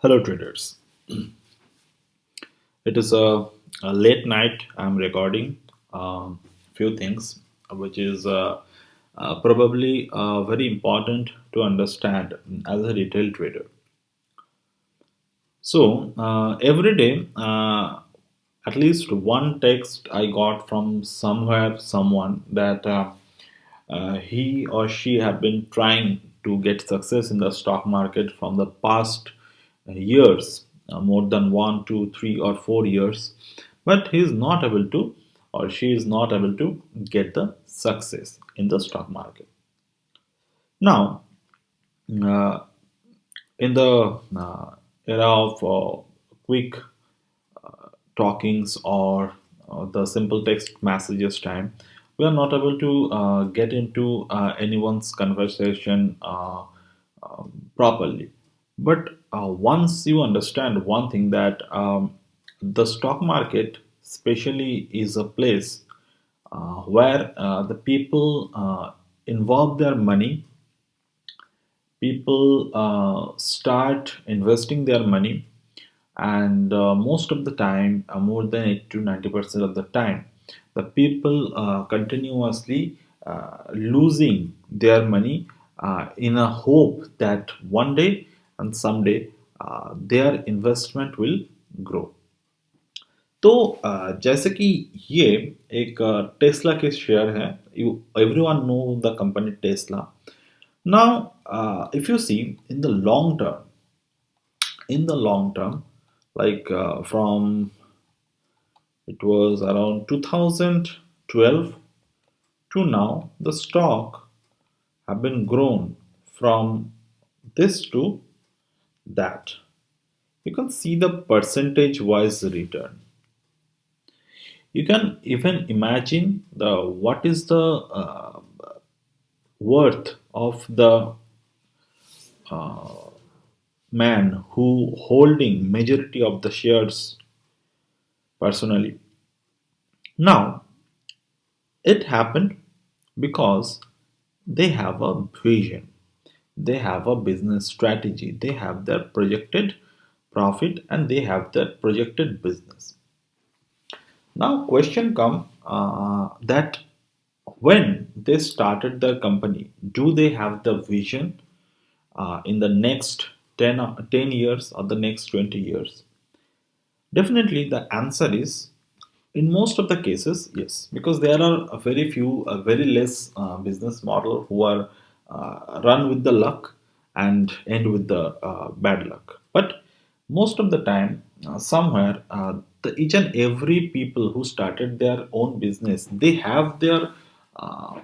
Hello, traders. It is a late night. I'm recording few things, which is probably very important to understand as a retail trader. So every day, at least one text I got from somewhere, someone that he or she have been trying to get success in the stock market from the past years, more than 1, 2, 3, or 4 years, but he is not able to, or she is not able to get the success in the stock market. Now, uh, in the era of quick talkings or the simple text messages time, we are not able to get into anyone's conversation properly. But once you understand one thing, that the stock market especially is a place where the people involve their money, people start investing their money, and most of the time, more than 80 to 90% of the time, the people continuously losing their money in a hope that one day and someday their investment will grow. तो जैसे कि ये एक Tesla के share है. You everyone know the company Tesla. Now, if you see in the long term, like from it was around 2012 to now, the stock have been grown from this to that. You can see the percentage wise return. You can even imagine the what is the worth of the man who holding majority of the shares personally. Now, it happened because they have a vision, they have a business strategy, they have their projected profit, and they have their projected business. Now, question come that when they started their company, do they have the vision in the next 10 years or the next 20 years? Definitely, the answer is in most of the cases, yes, because there are a very few, a very less business model who are run with the luck and end with the bad luck. But most of the time, somewhere, each and every people who started their own business, they have their uh,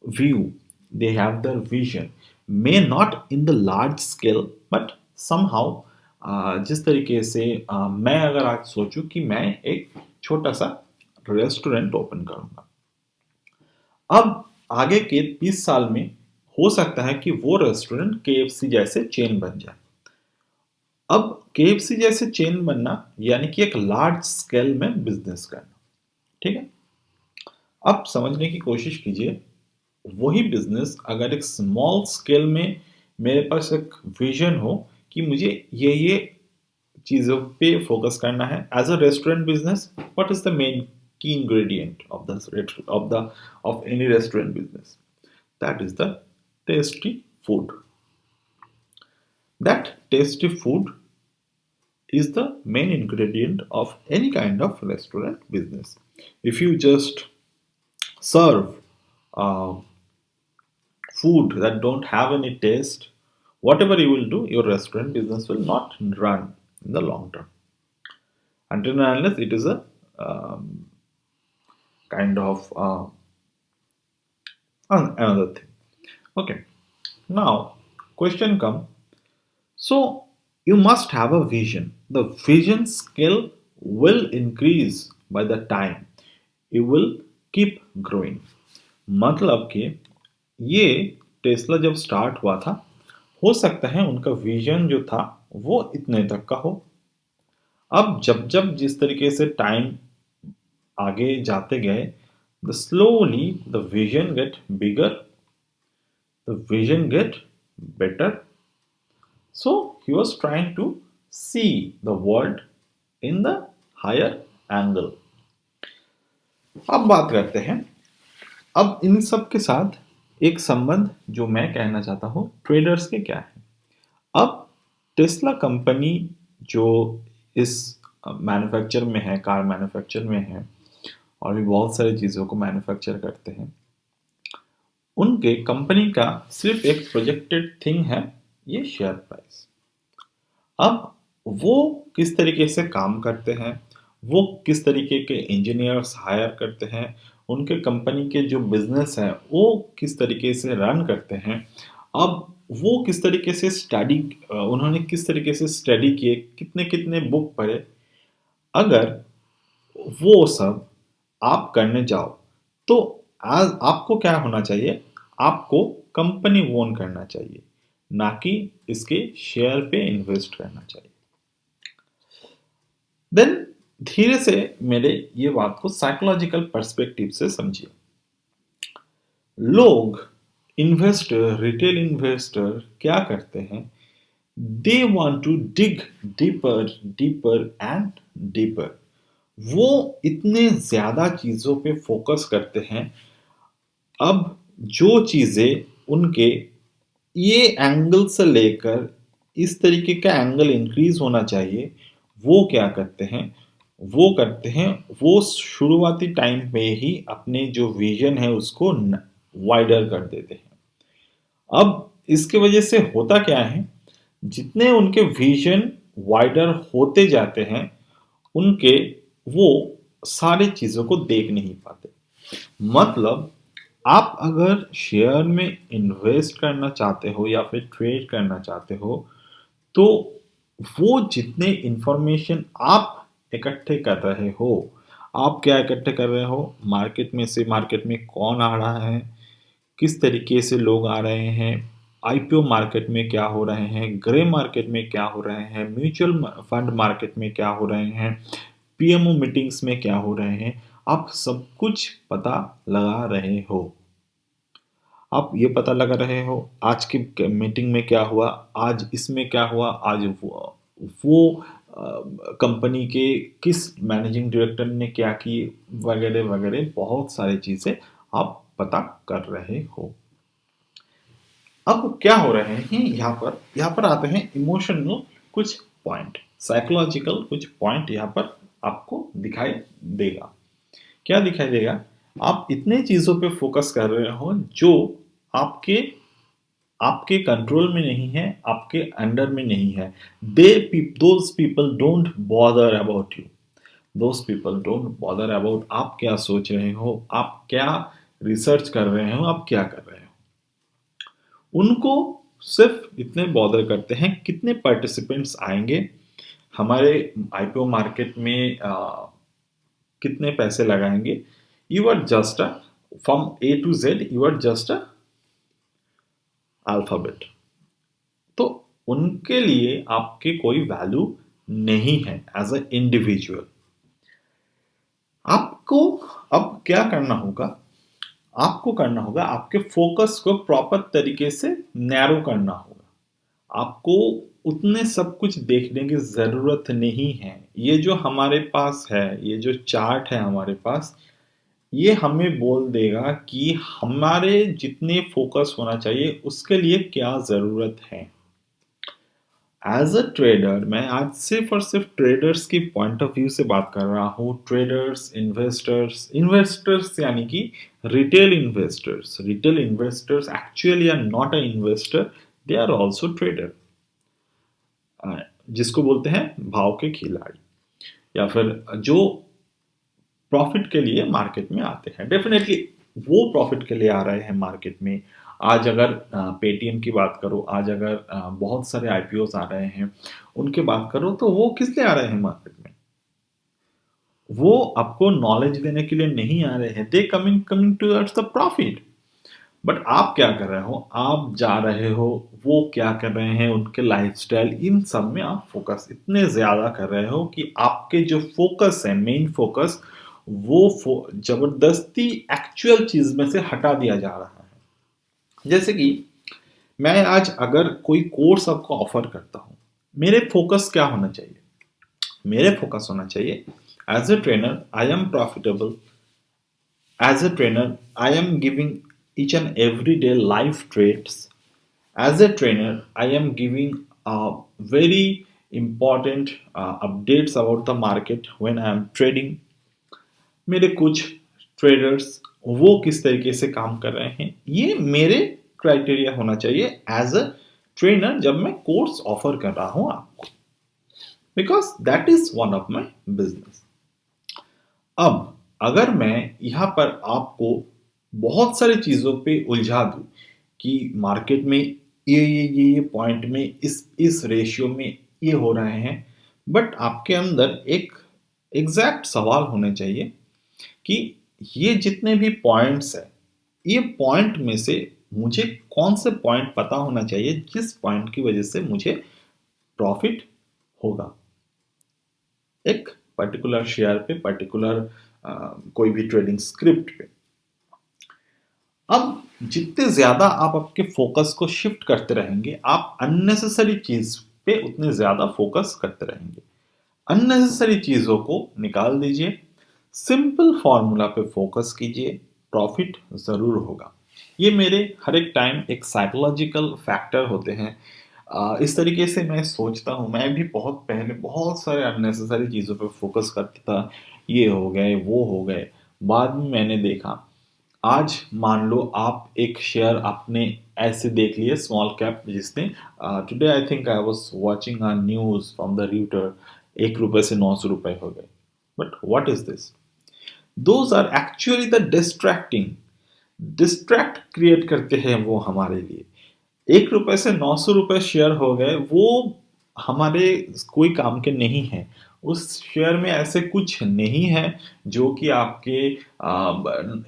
view, they have their vision, may not in the large scale, but somehow जिस तरीके से मैं अगर आज सोचूं कि मैं एक छोटा सा रेस्टोरेंट ओपन करूंगा, अब आगे के 20 साल में हो सकता है कि वो रेस्टोरेंट केएफसी जैसे चेन बन जाए. अब केएफसी जैसे चेन बनना यानी कि एक लार्ज स्केल में बिजनेस करना. ठीक है. अब समझने की कोशिश कीजिए, वही बिजनेस अगर एक स्मॉल स्केल में मेरे पास एक विजन हो कि मुझे ये चीज़ों पे फोकस करना है as a restaurant business. What is the main key ingredient of any restaurant business? That is the tasty food. That tasty food is the main ingredient of any kind of restaurant business. If you just serve uh, food that don't have any taste, whatever you will do, your restaurant business will not run in the long term. Until and unless it is a kind of another thing. Okay. Now, question come. So you must have a vision. The vision skill will increase by the time. You will keep growing. मतलब कि ये Tesla जब start हुआ था, हो सकता है उनका विजन जो था वो इतने तक का हो. अब जब जब जिस तरीके से टाइम आगे जाते गए, the slowly the vision get bigger, the vision get better. So he was trying to see the world in the higher angle. अब बात करते हैं, अब इन सब के साथ एक संबंध जो मैं कहना चाहता हूँ ट्रेडर्स के क्या है। अब टेस्ला कंपनी जो इस मैन्युफैक्चर में है, कार मैन्युफैक्चर में है और भी बहुत सारी चीज़ों को मैन्युफैक्चर करते हैं, उनके कंपनी का सिर्फ एक प्रोजेक्टेड थिंग है ये शेयर प्राइस। अब वो किस तरीके से काम करते हैं, वो किस तरीके के इंजीनियर्स हायर करते हैं, उनके कंपनी के जो बिजनेस है वो किस तरीके से रन करते हैं, अब वो किस तरीके से स्टडी, उन्होंने किस तरीके से स्टडी किए, कितने कितने बुक पढ़े, अगर वो सब आप करने जाओ तो आज आपको क्या होना चाहिए, आपको कंपनी ओन करना चाहिए, ना कि इसके शेयर पे इन्वेस्ट करना चाहिए। देन धीरे से मेरे ये बात को साइकोलॉजिकल पर्सपेक्टिव से समझिए। लोग, इन्वेस्टर, रिटेल इन्वेस्टर क्या करते हैं, they want to dig deeper deeper and deeper. वो इतने ज्यादा चीजों पे फोकस करते हैं। अब जो चीजें उनके ये एंगल से लेकर इस तरीके का एंगल इंक्रीज होना चाहिए, वो क्या करते हैं, वो करते हैं, वो शुरुआती टाइम पे ही अपने जो विजन है उसको वाइडर कर देते हैं। अब इसके वजह से होता क्या है, जितने उनके विजन वाइडर होते जाते हैं, उनके वो सारी चीजों को देख नहीं पाते। मतलब आप अगर शेयर में इन्वेस्ट करना चाहते हो या फिर ट्रेड करना चाहते हो, तो वो जितने इंफॉर्मेशन आप इकट्ठे कर रहे हो, आप क्या इकट्ठे कर रहे हो, मार्केट में से, मार्केट में कौन आ रहा है, किस तरीके से लोग आ रहे हैं, आईपीओ मार्केट में क्या हो रहे हैं, ग्रे मार्केट में क्या हो रहे हैं, म्यूचुअल फंड मार्केट में क्या हो रहे हैं, पीएमओ मीटिंग्स में क्या हो रहे हैं, आप सब कुछ पता लगा रहे हो। आप ये पता लगा रहे हो आज की मीटिंग में क्या हुआ, आज इसमें क्या हुआ, आज वो कंपनी के किस मैनेजिंग डायरेक्टर ने क्या की, वगैरह वगैरह बहुत सारी चीजें आप पता कर रहे हो। अब क्या हो रहे हैं, यहाँ पर आते हैं इमोशनल कुछ पॉइंट, साइकोलॉजिकल कुछ पॉइंट यहाँ पर आपको दिखाई देगा। क्या दिखाई देगा, आप इतने चीजों पे फोकस कर रहे हो जो आपके आपके कंट्रोल में नहीं है, आपके अंडर में नहीं है। Those people don't bother about you, those people don't bother about आप क्या सोच रहे हो, आप क्या रिसर्च कर रहे हो, आप क्या कर रहे हो। उनको सिर्फ इतने बॉदर करते हैं कितने पार्टिसिपेंट्स आएंगे हमारे आईपीओ मार्केट में, कितने पैसे लगाएंगे। You are just a, from A to Z you are just a alphabet. तो उनके लिए आपके कोई वैल्यू नहीं है एज अ इंडिविजुअल। आपको अब क्या करना होगा, आपको करना होगा आपके फोकस को प्रॉपर तरीके से नैरो करना होगा। आपको उतने सब कुछ देखने की जरूरत नहीं है। ये जो हमारे पास है, ये जो चार्ट है हमारे पास, ये हमें बोल देगा कि हमारे जितने फोकस होना चाहिए उसके लिए क्या जरूरत है। एज अ ट्रेडर मैं आज सिर्फ और सिर्फ ट्रेडर्स की पॉइंट ऑफ व्यू से बात कर रहा हूँ। ट्रेडर्स, इन्वेस्टर्स, इन्वेस्टर्स यानी कि retail investors. Retail investors actually are not a investor, they are also trader, जिसको बोलते हैं भाव के खिलाड़ी, या फिर जो प्रॉफिट के लिए मार्केट में आते हैं। डेफिनेटली वो प्रॉफिट के लिए आ रहे हैं मार्केट में। आज अगर पेटीएम की बात करो, आज अगर बहुत सारे आईपीओस आ रहे हैं उनके बात करो, तो वो किस लिए आ रहे हैं मार्केट में, वो आपको नॉलेज देने के लिए नहीं आ रहे हैं, they coming towards the profit. But आप क्या कर रहे हो, आप जा रहे हो, वो क्या कर रहे हैं, उनके लाइफस्टाइल, इन सब में आप फोकस इतने ज्यादा कर रहे हो कि आपके जो फोकस है, मेन फोकस, वो जबरदस्ती एक्चुअल चीज में से हटा दिया जा रहा है। जैसे कि मैं आज अगर कोई कोर्स आपको ऑफर करता हूं, मेरे फोकस क्या होना चाहिए? मेरे फोकस होना चाहिए, as a trainer I am profitable, as a trainer I am giving each and every day live trades. As a trainer I am giving very important updates about the market when I am trading. मेरे कुछ traders वो किस तरीके से काम कर रहे हैं, ये मेरे क्राइटेरिया होना चाहिए एज अ ट्रेनर जब मैं कोर्स ऑफर कर रहा हूं आपको, because that is one of my business. अब अगर मैं यहाँ पर आपको बहुत सारी चीज़ों पे उलझा दूँ कि मार्केट में ये पॉइंट में इस रेशियो में ये हो रहे हैं, बट आपके अंदर एक एग्जैक्ट सवाल होने चाहिए कि ये जितने भी पॉइंट्स हैं, ये पॉइंट में से मुझे कौन से पॉइंट पता होना चाहिए जिस पॉइंट की वजह से मुझे प्रॉफिट होगा एक पर्टिकुलर शेयर पे, पर्टिकुलर कोई भी ट्रेडिंग स्क्रिप्ट पे. अब जितने ज्यादा आप आपके फोकस को शिफ्ट करते रहेंगे, आप अननेसेसरी चीज पे उतने ज्यादा फोकस करते रहेंगे. अननेसेसरी चीजों को निकाल दीजिए, सिंपल फॉर्मूला पे फोकस कीजिए, प्रॉफिट जरूर होगा. ये मेरे हर एक टाइम एक साइकोलॉजिकल फैक्टर होते हैं. इस तरीके से मैं सोचता हूँ. मैं भी बहुत पहले बहुत सारे अननेसेसरी चीज़ों पे फोकस करता था, ये हो गए वो हो गए. बाद में मैंने देखा, आज मान लो आप एक शेयर आपने ऐसे देख लिया स्मॉल कैप जिसने, today I think I was watching a news from the Reuters, 1 रुपए से 900 रुपए हो गए. But what is this? Those are actually the distract create करते हैं वो हमारे लिए. 1 रुपए से 900 रुपए शेयर हो गए, वो हमारे कोई काम के नहीं है. उस शेयर में ऐसे कुछ नहीं है जो कि आपके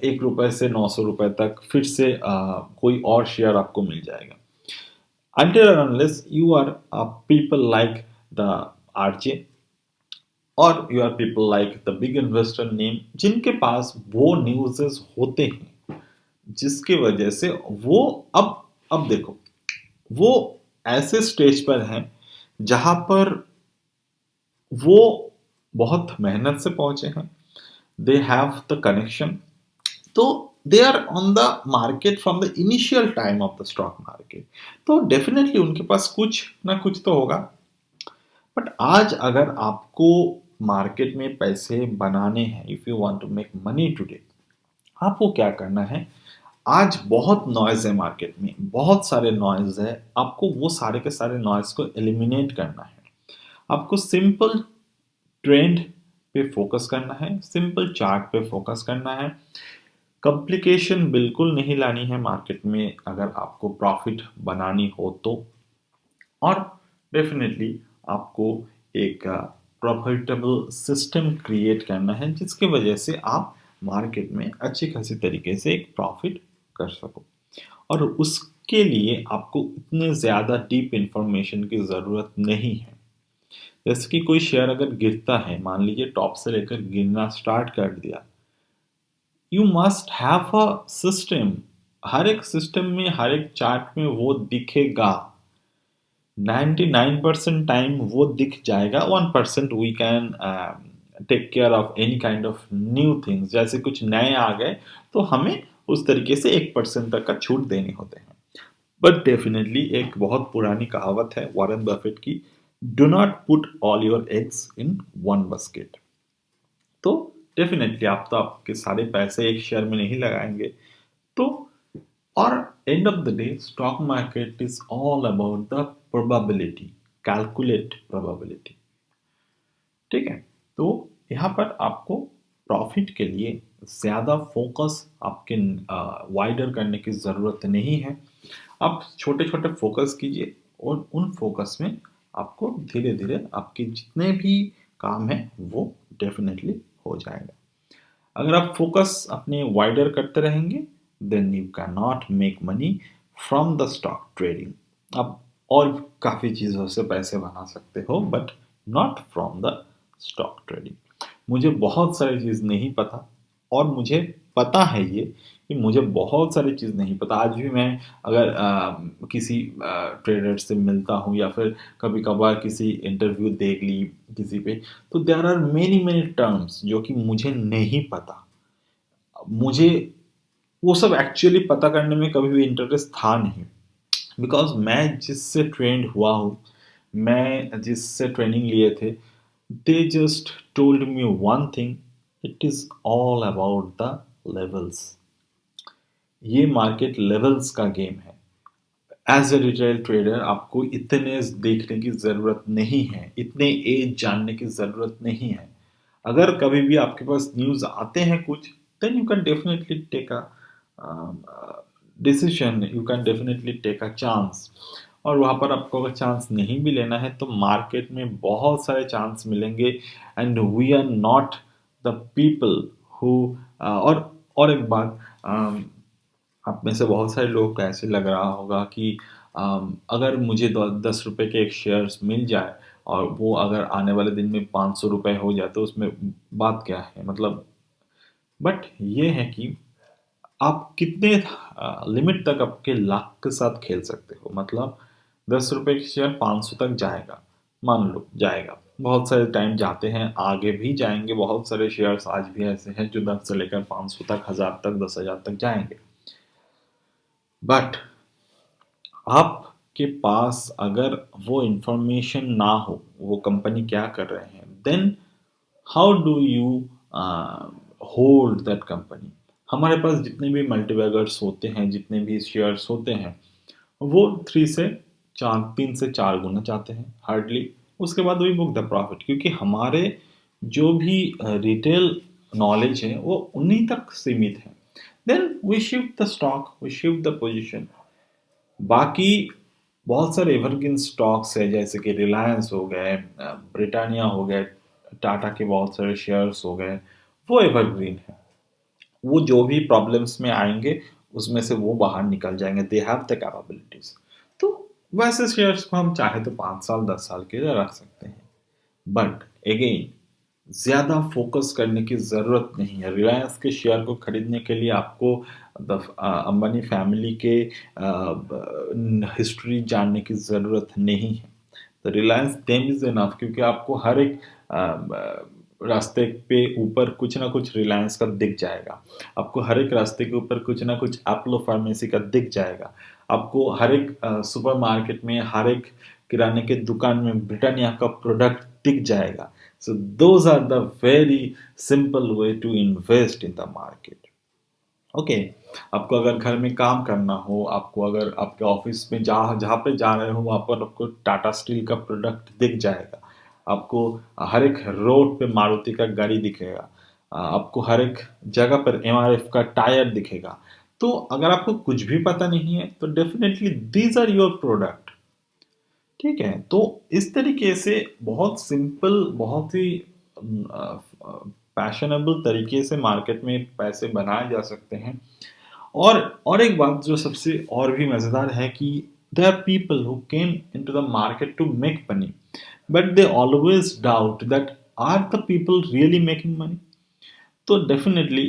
1 रुपए से 900 रुपए तक फिर से कोई और शेयर आपको मिल जाएगा. Until and unless you are people like the RJ और you are people like the big investor name, जिनके पास वो न्यूज़ होते हैं जिसकी वजह से वो, अब देखो, वो ऐसे स्टेज पर हैं जहां पर वो बहुत मेहनत से पहुंचे हैं. दे हैव द कनेक्शन, तो they are on the market from the initial time of the stock market. तो डेफिनेटली उनके पास कुछ ना कुछ तो होगा. बट आज अगर आपको मार्केट में पैसे बनाने हैं, if you want to make money today, आपको क्या करना है? आज बहुत नॉइज है मार्केट में, बहुत सारे नॉइज है. आपको वो सारे के सारे नॉइज को एलिमिनेट करना है. आपको सिंपल ट्रेंड पे फोकस करना है, सिंपल चार्ट पे फोकस करना है. कॉम्प्लिकेशन बिल्कुल नहीं लानी है मार्केट में अगर आपको प्रॉफिट बनानी हो तो. और डेफिनेटली आपको एक प्रॉफिटेबल सिस्टम क्रिएट करना है जिसकी वजह से आप मार्केट में अच्छी खासी तरीके से एक प्रॉफिट कर सको. और उसके लिए आपको इतने ज़्यादा डीप इंफॉर्मेशन की ज़रूरत नहीं है. जैसे कि कोई शेयर अगर गिरता है, मान लीजिए टॉप से लेकर गिरना स्टार्ट कर दिया, you must have a system. हर एक सिस्टम में, हर एक चार्ट में वो दिखेगा. 99% टाइम वो दिख जाएगा. 1% we can take care of any kind of new things. जैसे कुछ नए आ गए तो हमें उस तरीके से 1% तक का छूट देने होते हैं. बट डेफिनेटली एक बहुत पुरानी कहावत है वॉरेन बफेट की, do not put all your eggs in one basket. तो डेफिनेटली आप तो आपके सारे पैसे एक शेयर में नहीं लगाएंगे. तो और end of the day stock market is all about the probability, calculate probability. ठीक है. तो यहाँ पर आपको प्रॉफिट के लिए ज़्यादा फोकस आपके वाइडर करने की ज़रूरत नहीं है. आप छोटे छोटे फोकस कीजिए और उन फोकस में आपको धीरे धीरे आपके जितने भी काम है वो डेफिनेटली हो जाएगा. अगर आप फोकस अपने वाइडर करते रहेंगे, then you can not make money from the stock trading. आप और काफ़ी चीज़ों से पैसे बना सकते हो, but not from the stock trading. मुझे बहुत सारी चीज़ नहीं पता और मुझे पता है ये कि मुझे बहुत सारी चीज़ नहीं पता। आज भी मैं अगर किसी ट्रेडर से मिलता हूँ या फिर कभी कभार किसी इंटरव्यू देख ली किसी पे, तो there are many many terms जो कि मुझे नहीं पता। मुझे वो सब एक्चुअली पता करने में कभी भी इंटरेस्ट था नहीं, बिकॉज मैं जिससे ट्रेंड हुआ हूँ, मैं जिससे ट्रेनिंग लिए थे, they just told me one thing, it is all about the levels. ये मार्केट लेवल्स का गेम है। एज ए रिटेल ट्रेडर आपको इतने देखने की ज़रूरत नहीं है, इतने एज जानने की ज़रूरत नहीं है। अगर कभी भी आपके पास न्यूज़ आते हैं कुछ, then you can definitely take a decision, you can definitely take a chance. और वहाँ पर आपको अगर चांस नहीं भी लेना है तो मार्केट में बहुत सारे चांस मिलेंगे, and we are not the people who और एक बात, आप में से बहुत सारे लोग को ऐसे लग रहा होगा कि अगर मुझे 10 रुपए के एक शेयर्स मिल जाए और वो अगर आने वाले दिन में 500 रुपए हो जाए तो उसमें बात क्या है, मतलब। बट ये है कि आप कितने लिमिट तक आपके लाख के साथ खेल सकते हो, मतलब 10 रुपए की शेयर 500 तक जाएगा, मान लो जाएगा, बहुत सारे टाइम जाते हैं, आगे भी जाएंगे, बहुत सारे शेयर्स आज भी ऐसे हैं जो 10 से लेकर 500 तक, 1000 तक, 10,000 तक जाएंगे। बट आपके पास अगर वो इंफॉर्मेशन ना हो वो कंपनी क्या कर रहे हैं, then how do you hold that company. हमारे पास जितने भी मल्टीबैगर्स होते हैं, जितने भी शेयर्स होते हैं, वो 3 से 4 गुना चाहते हैं हार्डली। उसके बाद वी बुक द प्रॉफिट, क्योंकि हमारे जो भी रिटेल नॉलेज है वो उन्हीं तक सीमित है। Then we shift the stock, we shift the position. बाकी बहुत सारे एवरग्रीन स्टॉक्स है, जैसे कि रिलायंस हो गए, ब्रिटानिया हो गए, टाटा के बहुत सारे शेयर्स हो गए, वो एवरग्रीन है। वो जो भी प्रॉब्लम्स में आएंगे उसमें से वो बाहर निकल जाएंगे, दे हैव द कैपेबिलिटीज। तो वैसे शेयर्स को हम चाहे तो 5 साल 10 साल के लिए रख सकते हैं। बट अगेन, ज़्यादा फोकस करने की ज़रूरत नहीं है। रिलायंस के शेयर को खरीदने के लिए आपको अंबानी फैमिली के हिस्ट्री जानने की ज़रूरत नहीं है। तो रिलायंस देम इज़ इनफ, क्योंकि आपको हर एक रास्ते पे ऊपर कुछ ना कुछ रिलायंस का दिख जाएगा। आपको हर एक रास्ते के ऊपर कुछ ना कुछ एप्लो फार्मेसी का दिख जाएगा। आपको हर एक सुपर मार्केट में, हर एक किराने के दुकान में ब्रिटानिया का प्रोडक्ट दिख जाएगा। So those are the very simple way to invest in the market. Okay, आपको अगर घर में काम करना हो, आपको अगर आपके ऑफिस में जहाँ जहाँ पे जा रहे हो वहाँ पर आपको टाटा स्टील का प्रोडक्ट दिख जाएगा। आपको हर एक रोड पे मारुति का गाड़ी दिखेगा। आपको हर एक जगह पर एमआरएफ का टायर दिखेगा। तो अगर आपको कुछ भी पता नहीं है तो definitely these are your product. ठीक है, तो इस तरीके से बहुत सिंपल, बहुत ही पैशनेबल तरीके से मार्केट में पैसे बनाए जा सकते हैं। और एक बात जो सबसे और भी मज़ेदार है कि there are people who came into the market to make money, but they always doubt that are the people really making money. So definitely,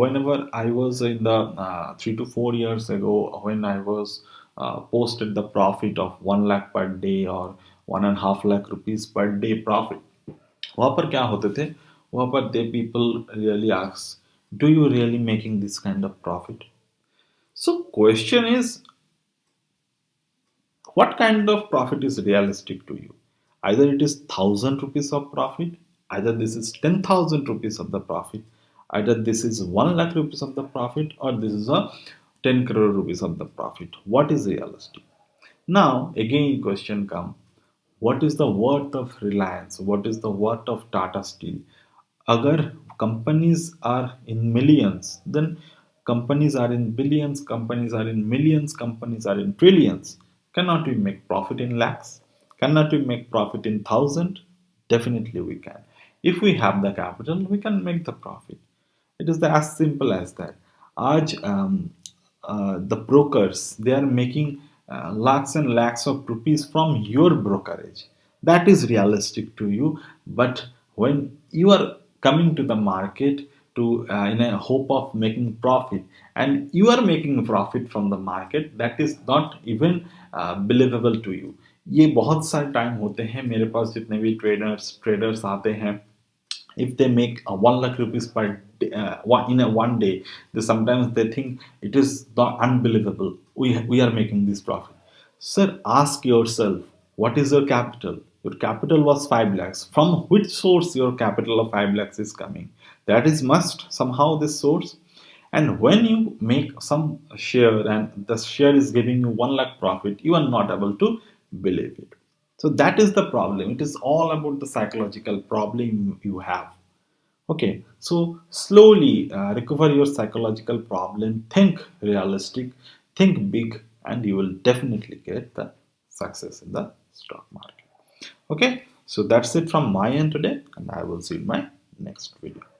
whenever I was in the 3 to 4 years ago, when I was posted the profit of 1 lakh per day or 1.5 lakh rupees per day profit, वहाँ पर क्या होते थे, वहाँ पर they people really ask, do you really making this kind of profit. So question is, what kind of profit is realistic to you? Either it is 1,000 rupees of profit, either this is 10,000 rupees of the profit, either this is 1 lakh rupees of the profit, or this is a 10 crore rupees of the profit. What is realistic? Now, again, question come. What is the worth of Reliance? What is the worth of Tata Steel? Agar companies are in millions, then companies are in billions, companies are in millions, companies are in trillions. Cannot we make profit in lakhs? Cannot we make profit in thousand? Definitely we can. If we have the capital, we can make the profit. It is as simple as that. Aaj the brokers, they are making lakhs and lakhs of rupees from your brokerage. That is realistic to you. But when you are coming to the market, to in a hope of making profit, and you are making profit from the market, that is not even believable to you. ये बहुत सारे time होते हैं मेरे पास जितने भी traders आते हैं, if they make 1 lakh rupees per day, in a one day, they sometimes they think it is not unbelievable, we are making this profit. Sir, ask yourself, what is your capital? Your capital was 5 lakhs. From which source your capital of 5 lakhs is coming? That is must somehow this source. And when you make some share and the share is giving you 1 lakh profit, you are not able to believe it. So that is the problem. It is all about the psychological problem you have. Okay, so slowly recover your psychological problem. Think realistic, think big, and you will definitely get the success in the stock market. Okay, so that's it from my end today, and I will see you in my next video.